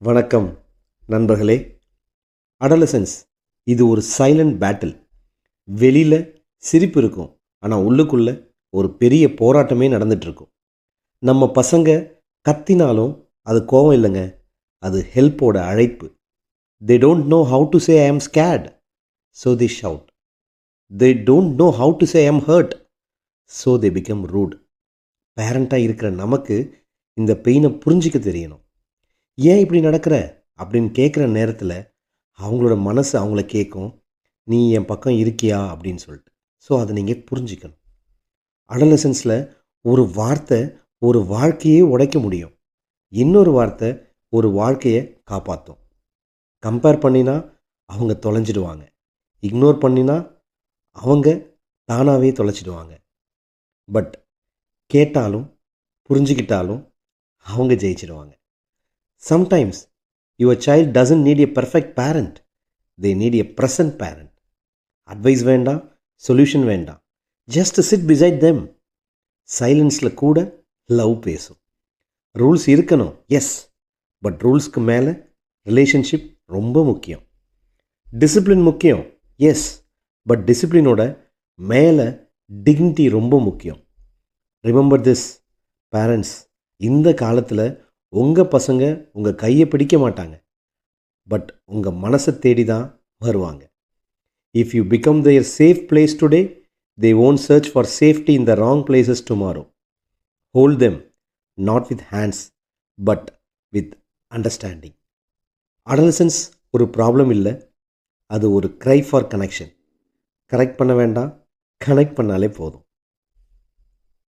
வணக்கம் நண்பர்களே. அடலசன்ஸ் இது ஒரு சைலண்ட் பேட்டில். வெளியில் சிரிப்பு இருக்கும், ஆனால் உள்ளுக்குள்ளே ஒரு பெரிய போராட்டமே நடந்துகிட்ருக்கும். நம்ம பசங்க கத்தினாலும் அது கோபம் இல்லைங்க, அது ஹெல்ப்போட அழைப்பு. They don't know how to say I am scared, so they shout. They don't know how to say I am hurt, so they become rude. பேரண்ட்டாக இருக்கிற நமக்கு இந்த பெயினை புரிஞ்சிக்க தெரியணும். ஏன் இப்படி நடக்கிற அப்படின்னு கேட்குற நேரத்தில் அவங்களோட மனசு அவங்கள கேட்கும், நீ என் பக்கம் இருக்கியா அப்படின்னு சொல்லிட்டு. ஸோ அதை நீங்கள் புரிஞ்சிக்கணும். அடலசன்ஸில் ஒரு வார்த்தை ஒரு வாழ்க்கையே உடைக்க முடியும், இன்னொரு வார்த்தை ஒரு வாழ்க்கையை காப்பாற்றும். கம்பேர் பண்ணினா அவங்க தொலைஞ்சிடுவாங்க, இக்னோர் பண்ணினா அவங்க தானாகவே தொலைச்சிடுவாங்க. பட் கேட்டாலும் புரிஞ்சுக்கிட்டாலும் அவங்க ஜெயிச்சிடுவாங்க. Sometimes your child doesn't need a perfect parent. They need a present parent. Advice வேண்டாம், சொல்யூஷன் வேண்டாம். Just sit beside them. சைலன்ஸில் கூட லவ் பேசும். ரூல்ஸ் இருக்கணும், எஸ், பட் ரூல்ஸ்க்கு மேலே ரிலேஷன்ஷிப் ரொம்ப முக்கியம். டிசிப்ளின் முக்கியம், எஸ், பட் டிசிப்ளினோட மேலே டிக்னிட்டி ரொம்ப முக்கியம். ரிமெம்பர் திஸ் பேரண்ட்ஸ், இந்த காலத்தில் உங்கள் பசங்க உங்கள் கையை பிடிக்க மாட்டாங்க, பட் உங்கள் மனசை தேடி தான் வருவாங்க. If you become their safe place today, they won't search for safety in the wrong places tomorrow. Hold them, not with hands, but with understanding. Adolescence ஒரு ப்ராப்ளம் இல்லை, அது ஒரு cry for connection. கரெக்ட் பண்ண வேண்டாம், connect பண்ணாலே போதும்.